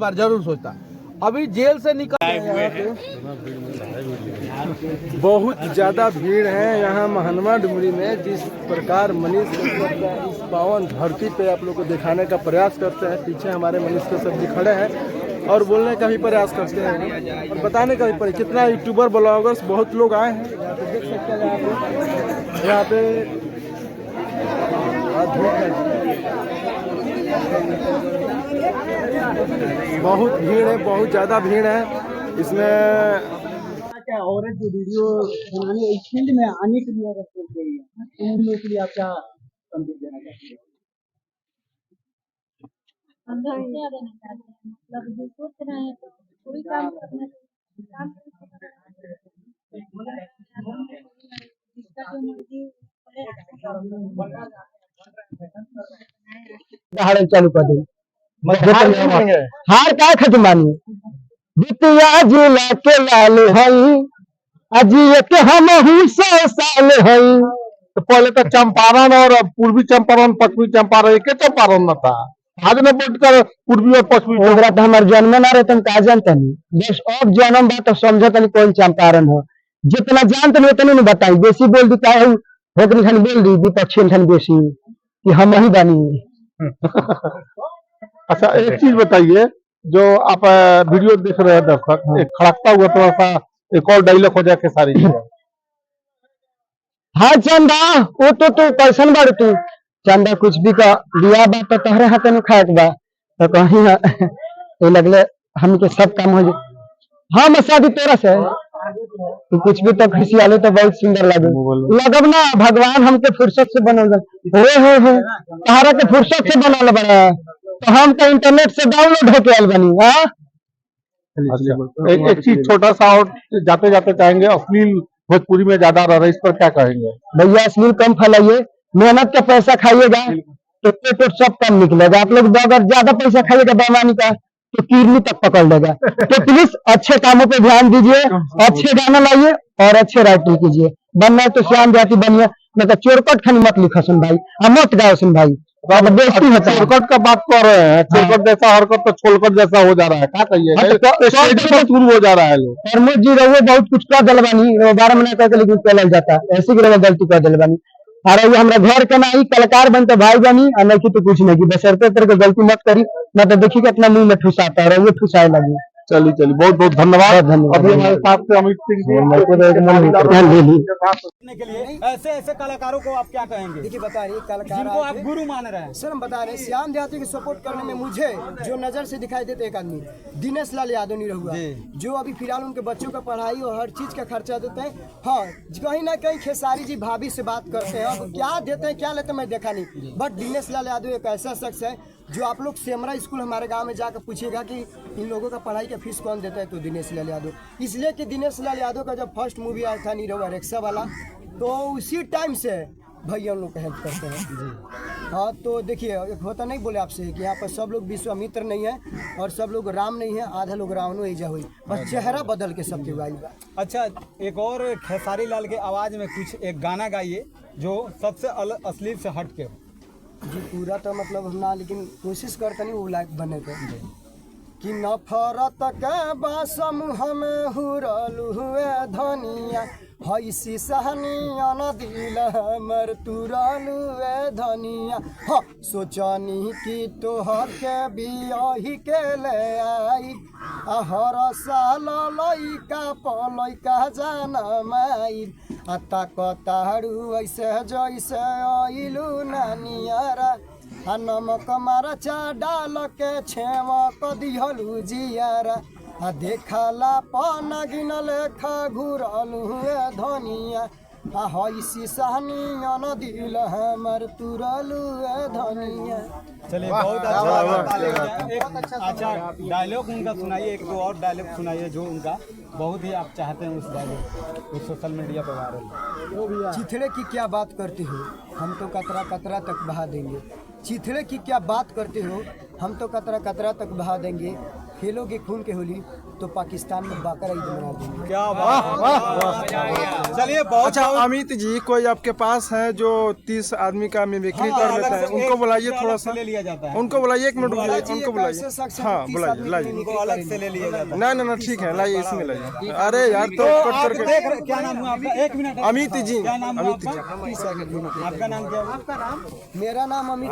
बार जरूर सोचता। अभी जेल से निकल बहुत ज़्यादा भीड़ है यहाँ महानवा डुमरी में। जिस प्रकार मनीष कश्यप का इस पावन धरती पे आप लोग को दिखाने का प्रयास करते हैं, पीछे हमारे मनीष कश्यप जी खड़े हैं और बोलने का भी प्रयास करते हैं और बताने का भी प्रयास। कितना यूट्यूबर ब्लॉगर्स बहुत लोग आए हैं यहाँ पे, देख सकते हैं यहाँ पे बहुत भीड़ है, बहुत ज़्यादा भीड़ है इसमें। क्या और जो वीडियो बनाने इस फील्ड में आने के लिए अगर सोच रही है तो उन लोगों के लिए आप क्या संदेश देना चाहते हैं? मतलब जो सोच रहे हैं कोई काम करना चालू कर दें हार क्या खत्म मानी बिटिया जिला के लाल हई अजिए के हम 100 साल हई। तो पहले तो चंपारण और पूर्वी चंपारण पश्चिमी चंपारण एक चंपारण न था, आज न बढ़कर पूर्वी और पश्चिमी। तो हमारे जन्म ना रहे तुम का जानते नहीं, बस अब जन्म बात तो समझो तनी कौन चंपारण हो। जितना जानते नहीं उतने नहीं बताई, बेसी बोल दी का होकरी खान बोल दी विपक्षी खान बेसी कि हम ही बनी। अच्छा एक चीज बताइए, जो आप वीडियो देख रहे हैं दर्शक, एक खड़कता हुआ थोड़ा सा एक और डायलॉग हो जाए खेसारी जी। हाँ चंदा वो तो तू कैसन बाड़ तू चंदा कुछ भी का लिया बा तो तहरे हाथ में खाए बा तो कहीं तो लगले हम के सब काम हो जाए। हाँ शादी तोरा से तू कुछ भी तो खुशियाले तो बहुत सुंदर लगे लगब ना। भगवान हमके फुर्सत से बनल हो तहरा के फुर्सत से बनल बड़ा तो हम तो इंटरनेट से डाउनलोड होके आयल बनी। हाँ एक चीज छोटा सा और जाते जाते चाहेंगे, अश्लील भोजपुरी में ज्यादा रह रहा है, इस पर क्या कहेंगे? भैया अश्लील कम फैलाइए, मेहनत का पैसा खाइएगा तो पेट सब कम निकलेगा। आप लोग अगर ज्यादा पैसा खाइएगा बेईमानी का तो किडनी तक पकड़ लेगा। तो प्लीज अच्छे कामों पे ध्यान दीजिए, अच्छे गाना लाइए और अच्छे राइटिंग कीजिए। बनना है तो श्याम जाति बनिए, मैं तो चोरकट खानी मत लिखा सुन भाई, मत गाओ सुन भाई, बेइज्जती होता है। चोरकट का बात कर रहे हैं, चोरकट जैसा हरकत तो छोलकट जैसा हो जा रहा है, क्या कहिए शुरू हो जा रहा है लोग। प्रमोद जी रहो बहुत कुछ कर दिलवानी 12 महीना करके लेकिन चल जाता ऐसे की रहो गलती कर दिलवानी। अरे ये हमारा घर के नहीं कलाकार बनते भाई बनी और नहीं तो कुछ नहीं बसरते तरह के गलती मत करी, मैं तो देखी कितना मुंह में ठुसाता है वो ठुसाए लगी। चलिए चलिए बहुत बहुत धन्यवाद। अभी हमारे साथ से अमित सिंह के लिए ऐसे ऐसे कलाकारों को आप क्या कहेंगे? देखिए बता रही कलाकार जिनको आप गुरु मान रहे हैं। सर हम बता रहे हैं श्याम देहाती को सपोर्ट करने में मुझे जो नजर से दिखाई देते एक आदमी दिनेश लाल यादव नहीं रहुआ, जो अभी फिलहाल उनके बच्चों का पढ़ाई और हर चीज का खर्चा देते हैं। हाँ कहीं ना कहीं खेसारी जी भाभी से बात करते हैं, अब क्या देते हैं क्या लेते हैं मैं देखा नहीं, बट दिनेश लाल यादव एक ऐसा शख्स है जो आप लोग सेमरा स्कूल हमारे गांव में जाकर पूछिएगा कि इन लोगों का पढ़ाई का फीस कौन देता है तो दिनेश लाल यादव। इसलिए कि दिनेश लाल यादव का जब फर्स्ट मूवी आया था नीरव रिक्शा वाला तो उसी टाइम से भैया उन लोग का हेल्प करते हैं जी। हाँ तो देखिए एक होता नहीं बोले आपसे कि यहाँ पर सब लोग विश्वामित्र नहीं है और सब लोग राम नहीं है, आधा लोग रावणों एजा हुई, बस चेहरा बदल के सबके गाई बा। अच्छा एक और खेसारी लाल के आवाज में कुछ एक गाना गाइए जो सबसे अश्लील से हट के जी। पूरा तो मतलब हम ना लेकिन कोशिश करते नहीं वो लायक बने थे कि नफरत के समूह में हुरलू हुए धनिया हैसी सहनिया न दिल हमर तुरलू धनिया। हाँ सोचनी कि तोहर के बियाही के ले आई हर साल लइका पलैका जनमाई ताकतारू ऐसे जैसे आइलू नानियारा नमक मरचा डाल के छेमक दिहलू जियारा देखला पन गिन लेखा घुरलू धनिया हैसी सहनिया न दिल हमर तुरलू धनिया। चलिए बहुत अच्छा डायलॉग उनका सुनाइए, एक दो और डायलॉग सुनाइए जो उनका बहुत ही आप चाहते हैं उस डायलॉग उस सोशल मीडिया पर वायरल। चिथड़े की क्या बात करते हो हम तो कतरा कतरा तक बहा देंगे, चिथड़े की क्या बात करते हो हम तो कतरा कतरा तक बहा देंगे, खेलोगे खून के होली तो पाकिस्तान में बकरा ईद मना देंगे। क्या बात। चलिए बहुत अच्छा अमित जी, कोई आपके पास है जो 30 आदमी का मिमिक्री कर लेता है, उनको बुलाइए थोड़ा सा, ले लिया जाता है, उनको बुलाइए, 1 मिनट बुलाइए, उनको बुलाइए। हाँ बुलाइए, लाइए। उनको अलग से ले लिया जाता है। ना ना ना ठीक है, लाइए, इसमें लाइए। अरे यार तो कट आप करके। देख रहे- क्या नाम हुआ आपका? 1 मिनट। अमित जी, क्या नाम हुआ अमित जी। आपका? आपका नाम क्या हुआ? मेरा नाम अमित